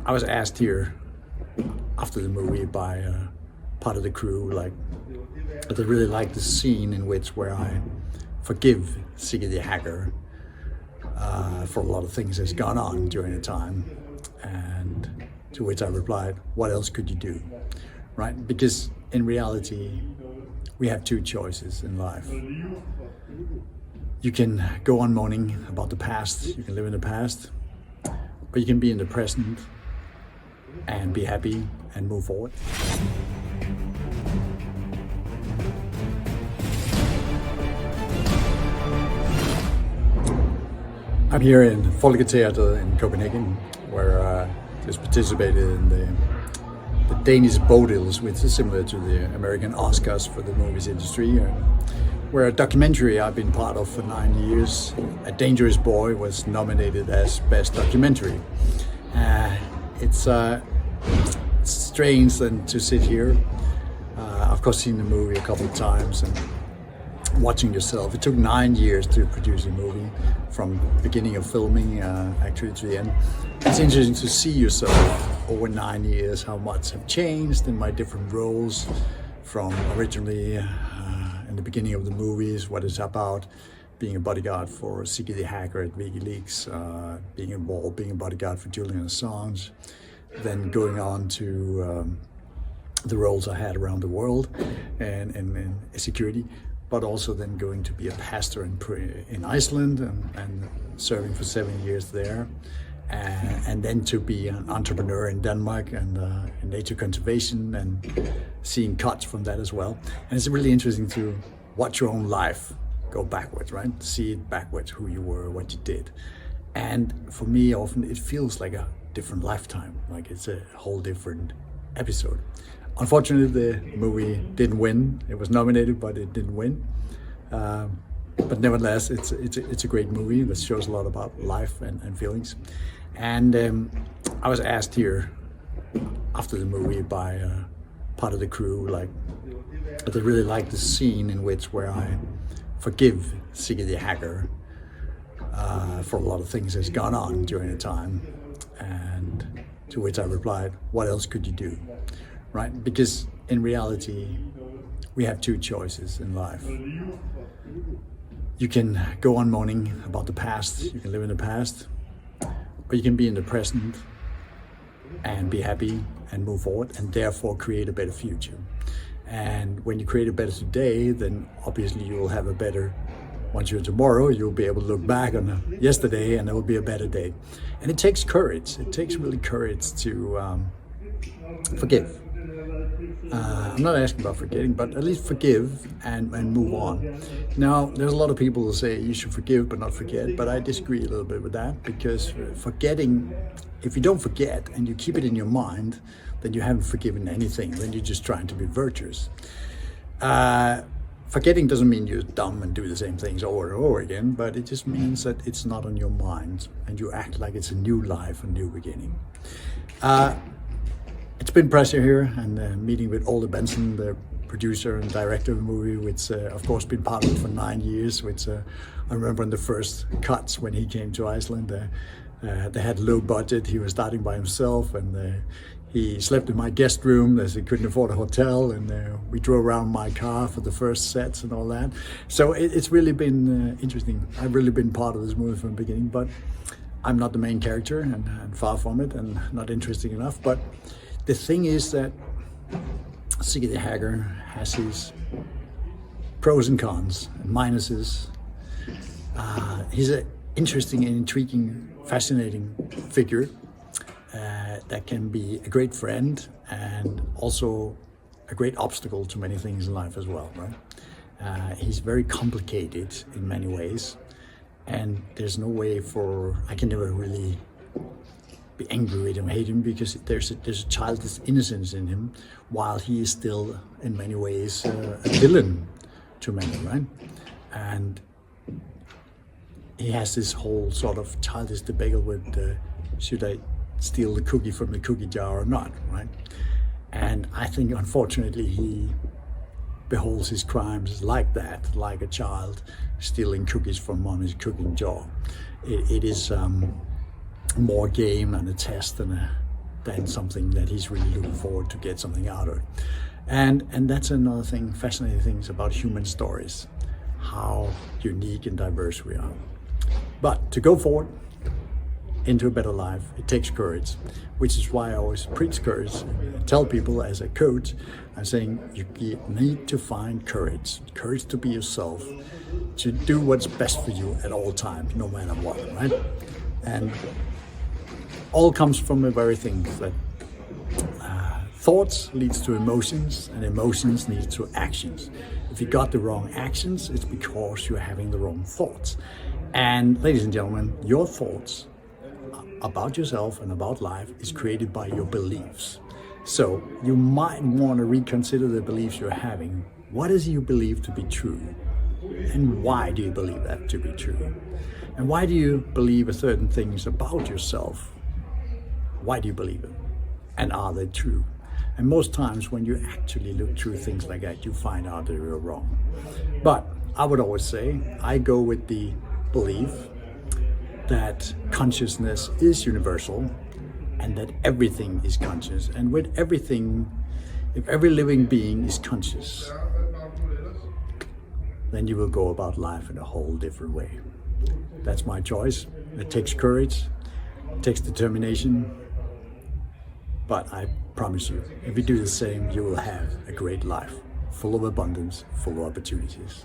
I was asked here after the movie by part of the crew, that they really like the scene in which where I forgive Sigge the hacker for a lot of things that's gone on during the time, and to which I replied, what else could you do, right? Because in reality, we have two choices in life. You can go on moaning about the past, you can live in the past, or you can be in the present and be happy and move forward. I'm here in Folketeatret in Copenhagen, where I just participated in the Danish Bodils, which is similar to the American Oscars for the movies industry, where a documentary I've been part of for 9 years, A Dangerous Boy, was nominated as Best Documentary. It's strange then to sit here. I've of course seen the movie a couple of times and watching yourself. It took 9 years to produce a movie, from beginning of filming actually to the end. It's interesting to see yourself over 9 years, how much have changed in my different roles, from originally in the beginning of the movies, what it's about, being a bodyguard for Sigge the hacker at WikiLeaks, being involved, being a bodyguard for Julian Assange, then going on to the roles I had around the world and security, but also then going to be a pastor in Iceland and serving for 7 years there, and then to be an entrepreneur in Denmark and in nature conservation, and seeing cuts from that as well. And it's really interesting to watch your own life go backwards, right? See it backwards, who you were, what you did. And for me, often it feels like a different lifetime, like it's a whole different episode. Unfortunately, the movie didn't win. It was nominated, but it didn't win. But nevertheless, it's a great movie that shows a lot about life and feelings. And I was asked here after the movie by part of the crew, that they really like the scene in which where I forgive Sigge the hacker for a lot of things that's gone on during the time, and to which I replied, what else could you do, right? Because in reality, we have two choices in life. You can go on moaning about the past, you can live in the past, or you can be in the present and be happy and move forward, and therefore create a better future. And when you create a better today, then obviously you will have a better, once you're tomorrow, you'll be able to look back on yesterday and it will be a better day. And it takes courage. It takes really courage to forgive. I'm not asking about forgetting, but at least forgive and move on. Now, there's a lot of people who say you should forgive but not forget, but I disagree a little bit with that, because forgetting, if you don't forget and you keep it in your mind, then you haven't forgiven anything, then you're just trying to be virtuous. Forgetting doesn't mean you're dumb and do the same things over and over again, but it just means that it's not on your mind and you act like it's a new life, a new beginning. It's been pressure here, and meeting with Ole Benson, the producer and director of the movie, which of course been part of it for 9 years, which I remember in the first cuts when he came to Iceland, they had low budget, he was starting by himself, and he slept in my guest room as he couldn't afford a hotel, and we drove around my car for the first sets and all that. So it's really been interesting. I've really been part of this movie from the beginning, but I'm not the main character, and far from it, and not interesting enough. But the thing is that Sigge the hacker has his pros and cons and minuses. He's an interesting and intriguing, fascinating figure that can be a great friend and also a great obstacle to many things in life as well, right? He's very complicated in many ways, and there's no way I can never really be angry with him, hate him, because there's a childish innocence in him, while he is still in many ways a villain to many, right? And he has this whole sort of childish debate with should I steal the cookie from the cookie jar or not, right? And I think unfortunately he beholds his crimes like that, like a child stealing cookies from mommy's cooking jar. It is more game and a test than than something that he's really looking forward to get something out of. And that's another thing, fascinating things about human stories, how unique and diverse we are. But to go forward into a better life, it takes courage, which is why I always preach courage. I tell people as a coach, I'm saying you need to find courage to be yourself, to do what's best for you at all times, no matter what, right? And all comes from a very thing that thoughts leads to emotions, and emotions leads to actions. If you got the wrong actions, it's because you're having the wrong thoughts. And ladies and gentlemen, your thoughts about yourself and about life is created by your beliefs. So you might want to reconsider the beliefs you're having. What is you believe to be true? And why do you believe that to be true? And why do you believe certain things about yourself? Why do you believe it? And are they true? And most times when you actually look through things like that, you find out that you're wrong. But I would always say, I go with the belief that consciousness is universal and that everything is conscious. And with everything, if every living being is conscious, then you will go about life in a whole different way. That's my choice. It takes courage, it takes determination, but I promise you, if you do the same, you will have a great life, full of abundance, full of opportunities.